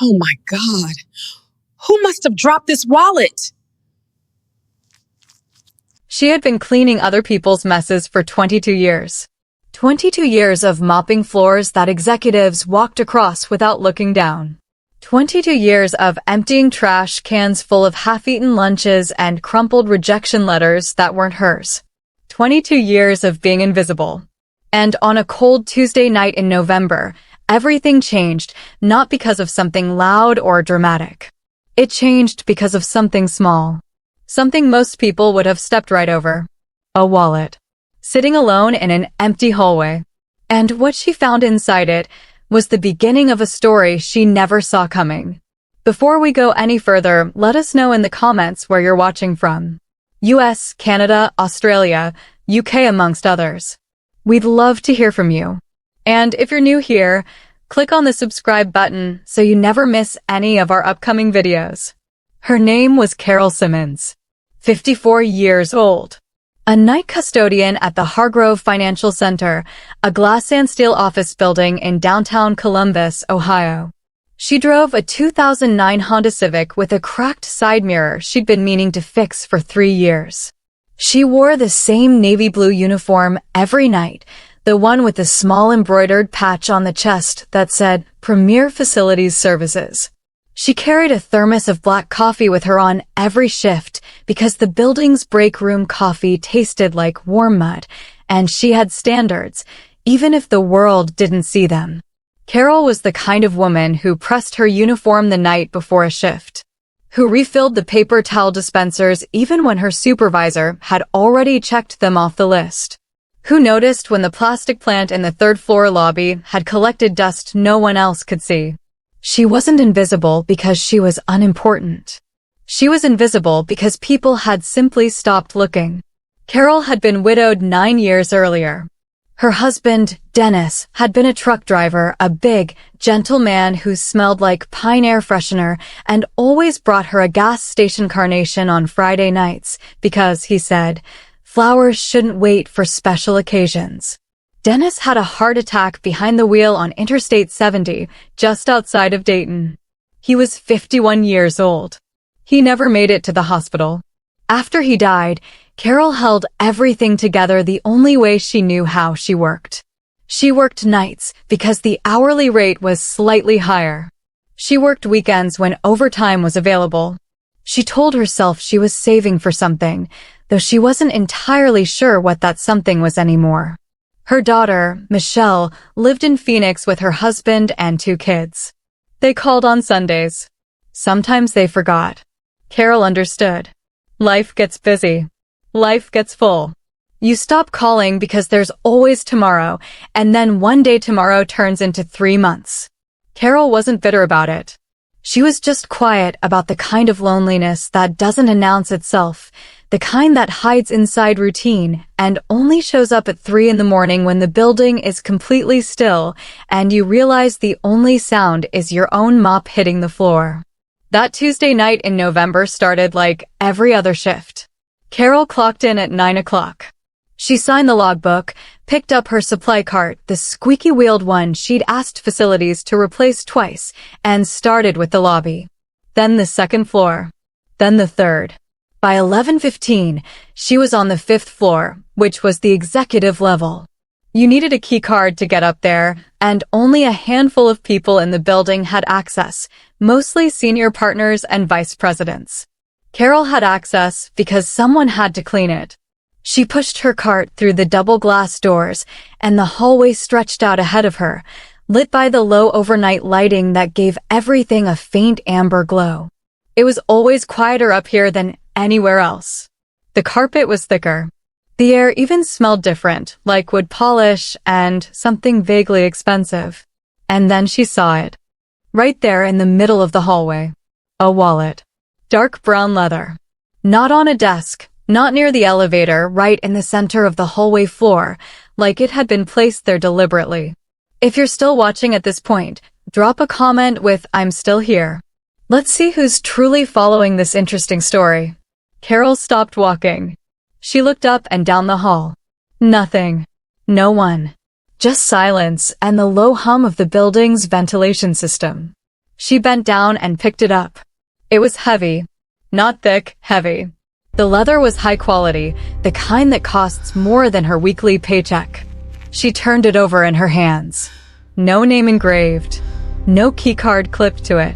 Oh my God. Who must have dropped this wallet? She had been cleaning other people's messes for 22 years. 22 years of mopping floors that executives walked across without looking down. 22 years of emptying trash cans full of half-eaten lunches and crumpled rejection letters that weren't hers. 22 years of being invisible. And on a cold Tuesday night in November, everything changed, not because of something loud or dramatic. It changed because of something small. Something most people would have stepped right over. A wallet. Sitting alone in an empty hallway. And what she found inside it was the beginning of a story she never saw coming. Before we go any further, let us know in the comments where you're watching from. US, Canada, Australia, UK amongst others. We'd love to hear from you. And if you're new here, click on the subscribe button so you never miss any of our upcoming videos. Her name was Carol Simmons, 54 years old. A night custodian at the Hargrove Financial Center, a glass and steel office building in downtown Columbus, Ohio. She drove a 2009 Honda Civic with a cracked side mirror she'd been meaning to fix for 3 years. She wore the same navy blue uniform every night, the one with the small embroidered patch on the chest that said Premier Facilities Services. She carried a thermos of black coffee with her on every shift because the building's break room coffee tasted like warm mud, and she had standards, even if the world didn't see them. Carol was the kind of woman who pressed her uniform the night before a shift, who refilled the paper towel dispensers even when her supervisor had already checked them off the list, who noticed when the plastic plant in the third-floor lobby had collected dust no one else could see. She wasn't invisible because she was unimportant. She was invisible because people had simply stopped looking. Carol had been widowed 9 years earlier. Her husband, Dennis, had been a truck driver, a big, gentle man who smelled like pine air freshener and always brought her a gas station carnation on Friday nights because, he said, flowers shouldn't wait for special occasions. Dennis had a heart attack behind the wheel on Interstate 70, just outside of Dayton. He was 51 years old. He never made it to the hospital. After he died, Carol held everything together the only way she knew how. She worked. She worked nights because the hourly rate was slightly higher. She worked weekends when overtime was available. She told herself she was saving for something, though she wasn't entirely sure what that something was anymore. Her daughter, Michelle, lived in Phoenix with her husband and 2 kids. They called on Sundays. Sometimes they forgot. Carol understood. Life gets busy. Life gets full. You stop calling because there's always tomorrow, and then one day tomorrow turns into 3 months. Carol wasn't bitter about it. She was just quiet about the kind of loneliness that doesn't announce itself, the kind that hides inside routine and only shows up at 3 in the morning when the building is completely still and you realize the only sound is your own mop hitting the floor. That Tuesday night in November started like every other shift. Carol clocked in at 9 o'clock. She signed the logbook, picked up her supply cart, the squeaky-wheeled one she'd asked facilities to replace twice, and started with the lobby. Then the second floor. Then the third. By 11:15, she was on the 5th floor, which was the executive level. You needed a key card to get up there, and only a handful of people in the building had access, mostly senior partners and vice presidents. Carol had access because someone had to clean it. She pushed her cart through the double glass doors, and the hallway stretched out ahead of her, lit by the low overnight lighting that gave everything a faint amber glow. It was always quieter up here than anywhere else. The carpet was thicker. The air even smelled different, like wood polish and something vaguely expensive. And then she saw it. Right there in the middle of the hallway. A wallet. Dark brown leather. Not on a desk, not near the elevator, right in the center of the hallway floor, like it had been placed there deliberately. If you're still watching at this point, drop a comment with "I'm still here." Let's see who's truly following this interesting story. Carol stopped walking. She looked up and down the hall. Nothing. No one. Just silence and the low hum of the building's ventilation system. She bent down and picked it up. It was heavy. Not thick, heavy. The leather was high quality, the kind that costs more than her weekly paycheck. She turned it over in her hands. No name engraved. No keycard clipped to it.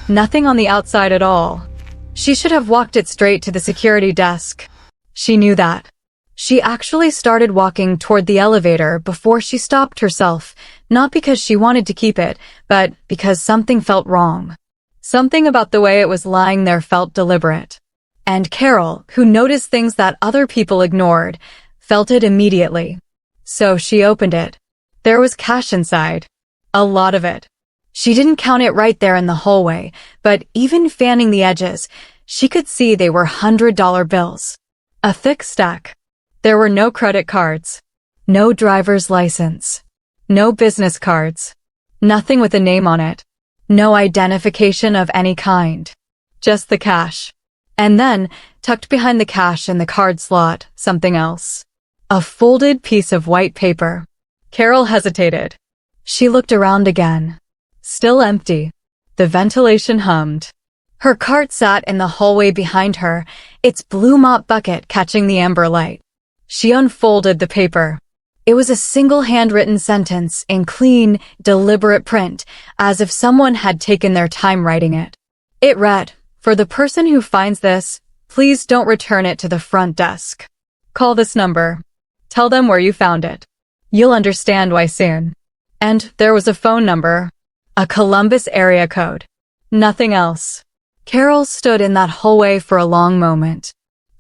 Nothing on the outside at all. She should have walked it straight to the security desk. She knew that. She actually started walking toward the elevator before she stopped herself, not because she wanted to keep it, but because something felt wrong. Something about the way it was lying there felt deliberate. And Carol, who noticed things that other people ignored, felt it immediately. So she opened it. There was cash inside. A lot of it. She didn't count it right there in the hallway, but even fanning the edges, she could see they were $100 bills. A thick stack. There were no credit cards. No driver's license. No business cards. Nothing with a name on it. No identification of any kind. Just the cash. And then, tucked behind the cash in the card slot, something else. A folded piece of white paper. Carol hesitated. She looked around again. Still empty. The ventilation hummed. Her cart sat in the hallway behind her, its blue mop bucket catching the amber light. She unfolded the paper. It was a single handwritten sentence in clean, deliberate print, as if someone had taken their time writing it. It read, "For the person who finds this, please don't return it to the front desk. Call this number. Tell them where you found it. You'll understand why soon." And there was a phone number. A Columbus area code. Nothing else. Carol stood in that hallway for a long moment.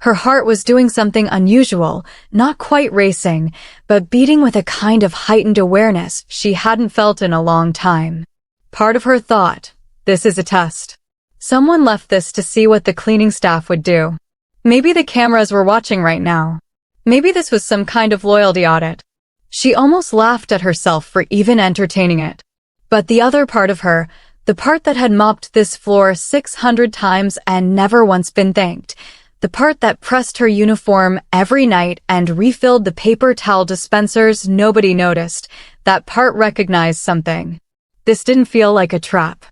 Her heart was doing something unusual, not quite racing, but beating with a kind of heightened awareness she hadn't felt in a long time. Part of her thought, this is a test. Someone left this to see what the cleaning staff would do. Maybe the cameras were watching right now. Maybe this was some kind of loyalty audit. She almost laughed at herself for even entertaining it. But the other part of her, the part that had mopped this floor 600 times and never once been thanked, the part that pressed her uniform every night and refilled the paper towel dispensers nobody noticed, that part recognized something. This didn't feel like a trap.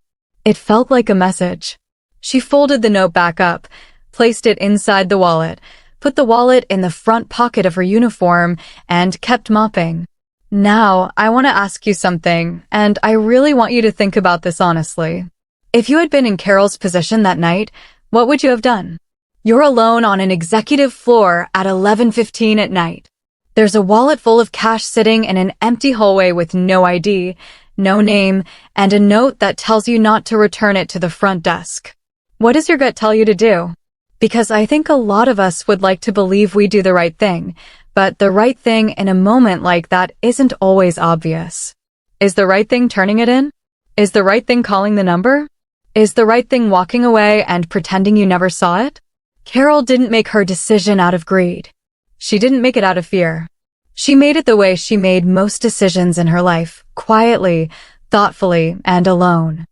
It felt like a message. She folded the note back up, placed it inside the wallet, put the wallet in the front pocket of her uniform, and kept mopping. Now, I want to ask you something, and I really want you to think about this honestly. If you had been in Carol's position that night, what would you have done? You're alone on an executive floor at 11:15 at night. There's a wallet full of cash sitting in an empty hallway with no ID, no name, and a note that tells you not to return it to the front desk. What does your gut tell you to do? Because I think a lot of us would like to believe we do the right thing, but the right thing in a moment like that isn't always obvious. Is the right thing turning it in? Is the right thing calling the number? Is the right thing walking away and pretending you never saw it? Carol didn't make her decision out of greed. She didn't make it out of fear. She made it the way she made most decisions in her life, quietly, thoughtfully, and alone.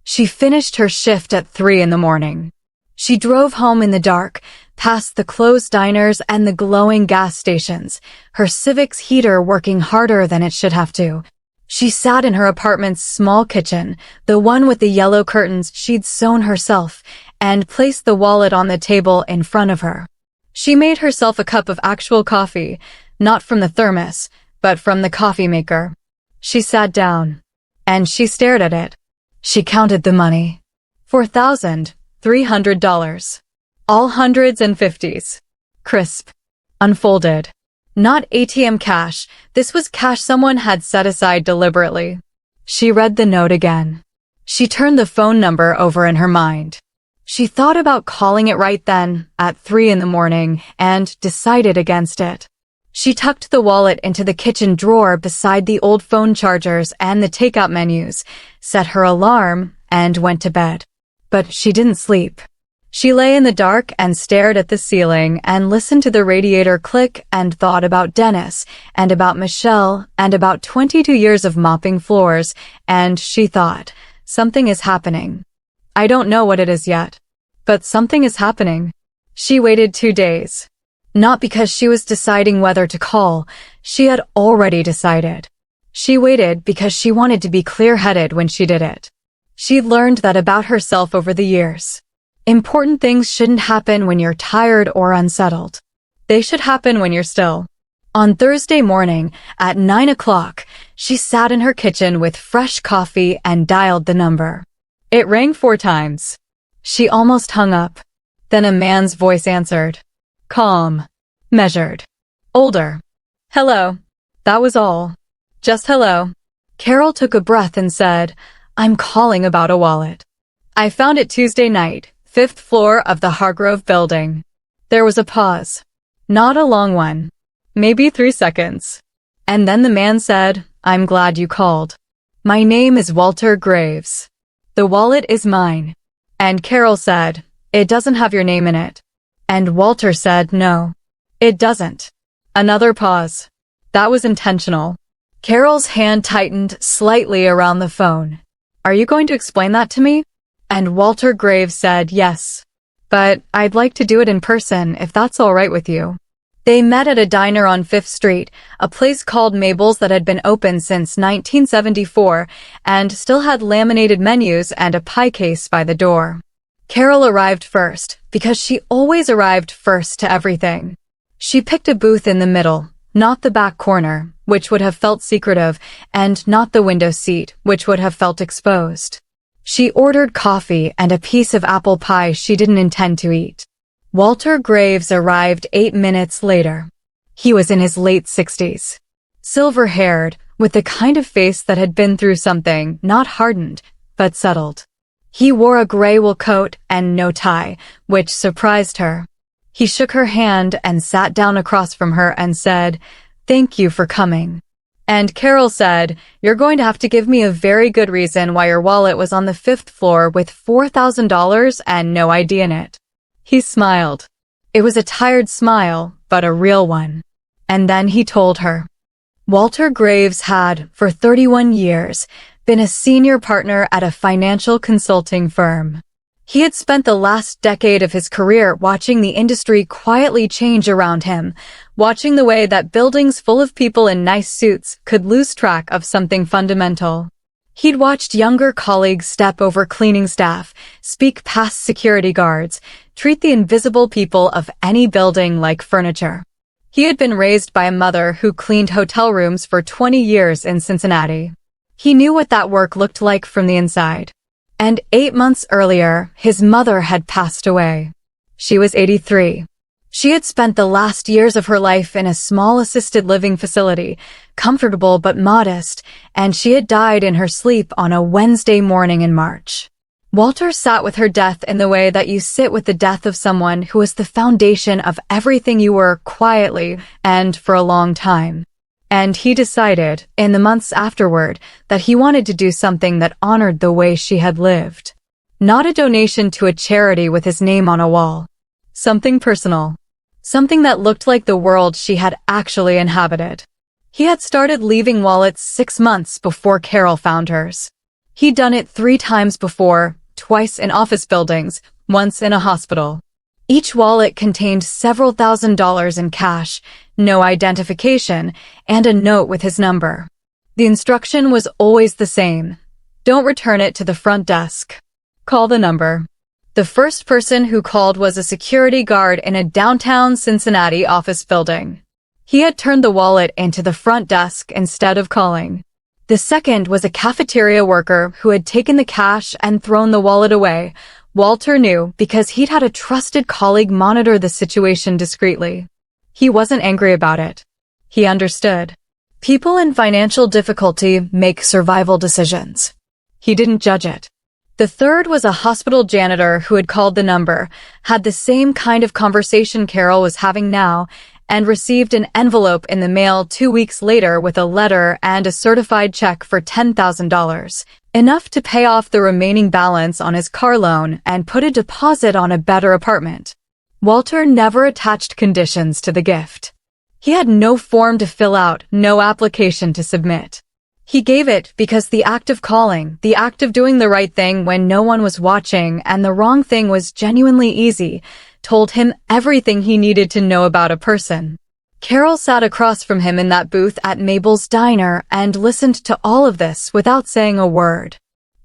She finished her shift at 3 in the morning. She drove home in the dark, past the closed diners and the glowing gas stations, her Civic's heater working harder than it should have to. She sat in her apartment's small kitchen, the one with the yellow curtains she'd sewn herself, and placed the wallet on the table in front of her. She made herself a cup of actual coffee, not from the thermos, but from the coffee maker. She sat down, and she stared at it. She counted the money. $4,300. All hundreds and fifties. Crisp. Unfolded. Not ATM cash, this was cash someone had set aside deliberately. She read the note again. She turned the phone number over in her mind. She thought about calling it right then, at 3 in the morning, and decided against it. She tucked the wallet into the kitchen drawer beside the old phone chargers and the takeout menus, set her alarm, and went to bed. But she didn't sleep. She lay in the dark and stared at the ceiling and listened to the radiator click and thought about Dennis and about Michelle and about 22 years of mopping floors, and she thought, something is happening. I don't know what it is yet, but something is happening. She waited 2 days. Not because she was deciding whether to call, she had already decided. She waited because she wanted to be clear-headed when she did it. She'd learned that about herself over the years. Important things shouldn't happen when you're tired or unsettled. They should happen when you're still. On Thursday morning, at 9 o'clock, she sat in her kitchen with fresh coffee and dialed the number. It rang 4 times. She almost hung up. Then a man's voice answered. Calm. Measured. Older. Hello. That was all. Just hello. Carol took a breath and said, I'm calling about a wallet. I found it Tuesday night, 5th floor of the Hargrove building. There was a pause. Not a long one. Maybe 3 seconds. And then the man said, I'm glad you called. My name is Walter Graves. The wallet is mine. And Carol said, it doesn't have your name in it. And Walter said, no. It doesn't. Another pause. That was intentional. Carol's hand tightened slightly around the phone. Are you going to explain that to me? And Walter Graves said, yes. But I'd like to do it in person if that's all right with you. They met at a diner on 5th Street, a place called Mabel's that had been open since 1974 and still had laminated menus and a pie case by the door. Carol arrived first because she always arrived first to everything. She picked a booth in the middle, not the back corner, which would have felt secretive, and not the window seat, which would have felt exposed. She ordered coffee and a piece of apple pie she didn't intend to eat. Walter Graves arrived 8 minutes later. He was in his late 60s. Silver-haired, with the kind of face that had been through something, not hardened, but settled. He wore a gray wool coat and no tie, which surprised her. He shook her hand and sat down across from her and said, Thank you for coming. And Carol said, You're going to have to give me a very good reason why your wallet was on the 5th floor with $4,000 and no ID in it. He smiled. It was a tired smile, but a real one. And then he told her. Walter Graves had, for 31 years, been a senior partner at a financial consulting firm. He had spent the last decade of his career watching the industry quietly change around him, watching the way that buildings full of people in nice suits could lose track of something fundamental. He'd watched younger colleagues step over cleaning staff, speak past security guards, treat the invisible people of any building like furniture. He had been raised by a mother who cleaned hotel rooms for 20 years in Cincinnati. He knew what that work looked like from the inside. And 8 months earlier, his mother had passed away. She was 83. She had spent the last years of her life in a small assisted living facility, comfortable but modest, and she had died in her sleep on a Wednesday morning in March. Walter sat with her death in the way that you sit with the death of someone who was the foundation of everything you were quietly and for a long time. And he decided, in the months afterward, that he wanted to do something that honored the way she had lived. Not a donation to a charity with his name on a wall. Something personal. Something that looked like the world she had actually inhabited. He had started leaving wallets 6 months before Carol found hers. He'd done it 3 times before, twice in office buildings, once in a hospital. Each wallet contained several $1,000s in cash, no identification, and a note with his number. The instruction was always the same. Don't return it to the front desk. Call the number. The first person who called was a security guard in a downtown Cincinnati office building. He had turned the wallet into the front desk instead of calling. The second was a cafeteria worker who had taken the cash and thrown the wallet away. Walter knew because he'd had a trusted colleague monitor the situation discreetly. He wasn't angry about it. He understood. People in financial difficulty make survival decisions. He didn't judge it. The third was a hospital janitor who had called the number, had the same kind of conversation Carol was having now, and received an envelope in the mail 2 weeks later with a letter and a certified check for $10,000, enough to pay off the remaining balance on his car loan and put a deposit on a better apartment. Walter never attached conditions to the gift. He had no form to fill out, no application to submit. He gave it because the act of calling, the act of doing the right thing when no one was watching and the wrong thing was genuinely easy, told him everything he needed to know about a person. Carol sat across from him in that booth at Mabel's diner and listened to all of this without saying a word.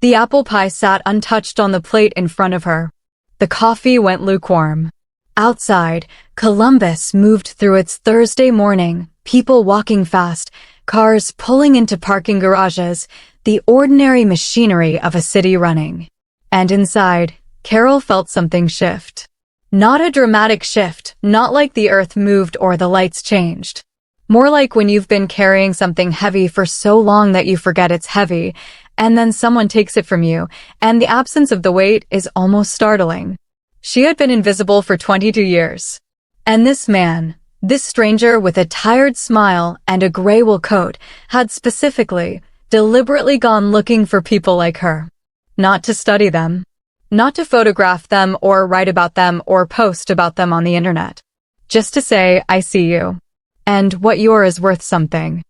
The apple pie sat untouched on the plate in front of her. The coffee went lukewarm. Outside, Columbus moved through its Thursday morning, people walking fast, cars pulling into parking garages, the ordinary machinery of a city running. And inside, Carol felt something shift. Not a dramatic shift, not like the earth moved or the lights changed. More like when you've been carrying something heavy for so long that you forget it's heavy, and then someone takes it from you, and the absence of the weight is almost startling. She had been invisible for 22 years. And this man, this stranger with a tired smile and a gray wool coat, had specifically, deliberately gone looking for people like her. Not to study them. Not to photograph them or write about them or post about them on the internet. Just to say, I see you. And what you're is worth something.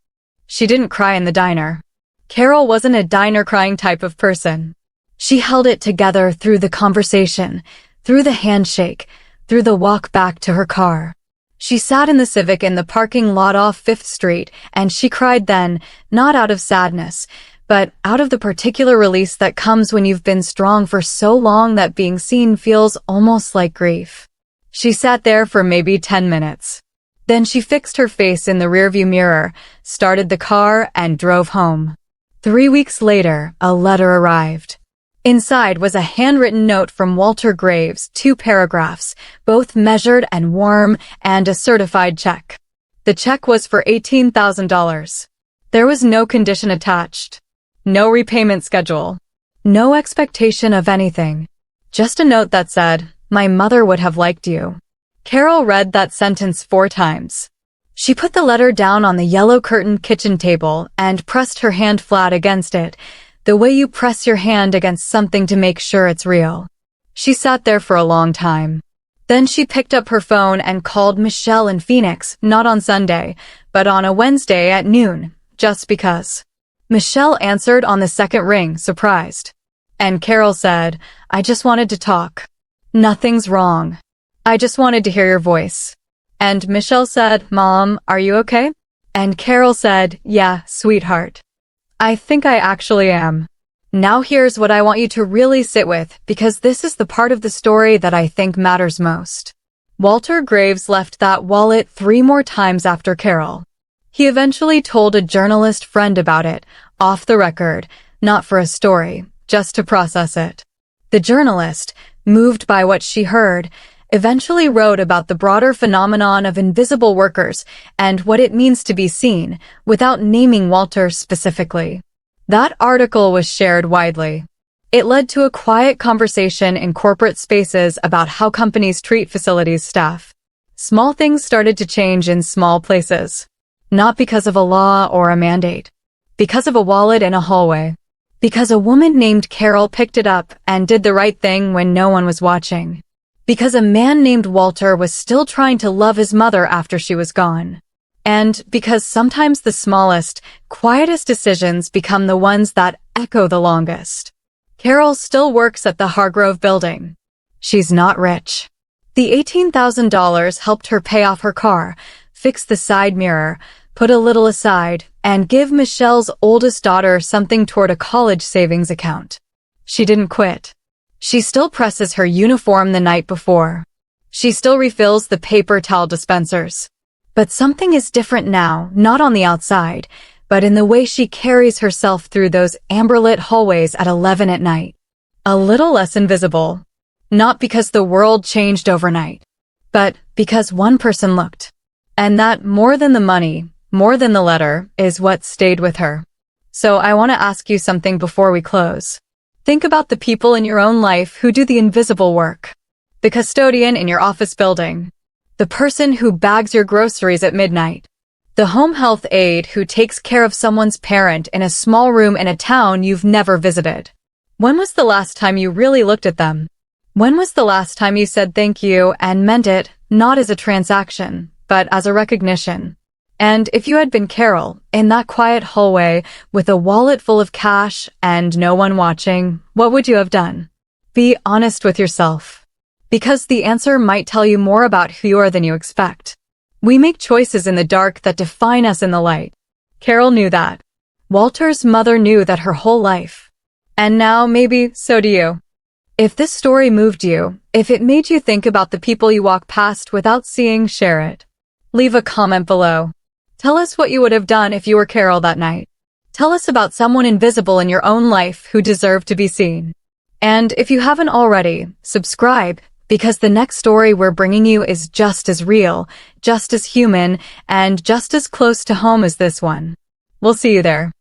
She didn't cry in the diner. Carol wasn't a diner-crying type of person. She held it together through the conversation, through the handshake, through the walk back to her car. She sat in the Civic in the parking lot off 5th Street, and she cried then, not out of sadness, but out of the particular release that comes when you've been strong for so long that being seen feels almost like grief. She sat there for maybe 10 minutes. Then she fixed her face in the rearview mirror, started the car, and drove home. 3 weeks later, a letter arrived. Inside was a handwritten note from Walter Graves, 2 paragraphs, both measured and warm, and a certified check. The check was for $18,000. There was no condition attached. No repayment schedule. No expectation of anything. Just a note that said, "My mother would have liked you." Carol read that sentence 4 times. She put the letter down on the yellow curtained kitchen table and pressed her hand flat against it, the way you press your hand against something to make sure it's real. She sat there for a long time. Then she picked up her phone and called Michelle in Phoenix, not on Sunday, but on a Wednesday at noon, just because. Michelle answered on the second ring, surprised. And Carol said, "I just wanted to talk. Nothing's wrong. I just wanted to hear your voice." And Michelle said, "Mom, are you okay?" And Carol said, "Yeah, sweetheart. I think I actually am. Now here's what I want you to really sit with, because this is the part of the story that I think matters most." Walter Graves left that wallet 3 more times after Carol. He eventually told a journalist friend about it, off the record, not for a story, just to process it. The journalist, moved by what she heard, eventually wrote about the broader phenomenon of invisible workers and what it means to be seen, without naming Walter specifically. That article was shared widely. It led to a quiet conversation in corporate spaces about how companies treat facilities staff. Small things started to change in small places. Not because of a law or a mandate. Because of a wallet in a hallway. Because a woman named Carol picked it up and did the right thing when no one was watching. Because a man named Walter was still trying to love his mother after she was gone. And because sometimes the smallest, quietest decisions become the ones that echo the longest. Carol still works at the Hargrove building. She's not rich. The $18,000 helped her pay off her car, fix the side mirror, put a little aside, and give Michelle's oldest daughter something toward a college savings account. She didn't quit. She still presses her uniform the night before. She still refills the paper towel dispensers. But something is different now, not on the outside, but in the way she carries herself through those amber-lit hallways at 11 at night. A little less invisible. Not because the world changed overnight, but because one person looked. And that, more than the money, more than the letter, is what stayed with her. So I want to ask you something before we close. Think about the people in your own life who do the invisible work. The custodian in your office building. The person who bags your groceries at midnight. The home health aide who takes care of someone's parent in a small room in a town you've never visited. When was the last time you really looked at them? When was the last time you said thank you and meant it, not as a transaction, but as a recognition? And if you had been Carol, in that quiet hallway, with a wallet full of cash and no one watching, what would you have done? Be honest with yourself. Because the answer might tell you more about who you are than you expect. We make choices in the dark that define us in the light. Carol knew that. Walter's mother knew that her whole life. And now maybe so do you. If this story moved you, if it made you think about the people you walk past without seeing, share it. Leave a comment below. Tell us what you would have done if you were Carol that night. Tell us about someone invisible in your own life who deserved to be seen. And if you haven't already, subscribe, because the next story we're bringing you is just as real, just as human, and just as close to home as this one. We'll see you there.